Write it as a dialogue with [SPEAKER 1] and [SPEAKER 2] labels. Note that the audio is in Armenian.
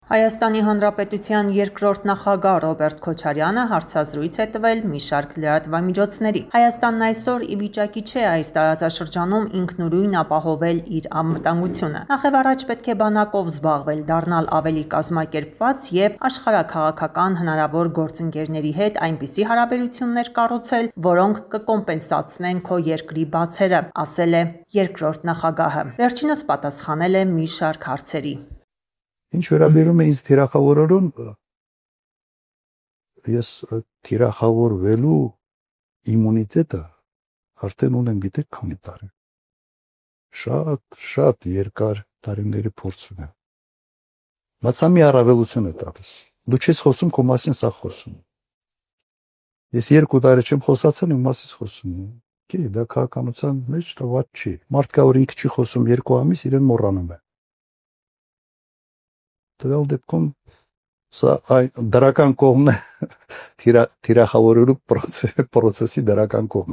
[SPEAKER 1] Հայաստանի Հանրապետության երկրորդ նախագահ Ռոբերտ Քոչարյանը հարցազրույց է տվել մի շարք լրատվամիջոցների։ Հայաստանն այսօր ի վիճակի չէ այս տարածաշրջանում ինքնուրույն ապահովել իր անվտանգությունը։ Նախևառաջ պետք է բանակով զբաղվել, դառնալ ավելի կազմակերպված եւ աշխարհաքաղաքական հնարավոր գործընկերների հետ այնպիսի հարաբերություններ կառուցել, որոնք կկոմպենսացնեն քո երկրի բացերը, ասել է երկրորդ նախագահը։ Վերջինս պատասխանել է մի շարք հարցերի։
[SPEAKER 2] Ինչ վերաբերում է ինձ թիրախավորելուն, ես թիրախավորվելու իմունիտետը արդեն ունեմ, գիտեք քանի տարի։ Շատ երկար տարիների փորձ ունեմ։ Բացա մի առավելություն է տալիս։ Դու չես խոսում, քո մասին սա խոսում։ Ես 2 տարի չեմ խոսացել, իմ մասից խոսում եմ։ Գիտի, դա քաղաքականության մեջ տված չի։ Մարդ կա, որ ինքը չի խոսում 2 ամիս, իրեն մոռանում է։ Տվյալ դեպքում սա դրական կողմն է, թիրախավորելու պրոցեսի դրական կողմն է։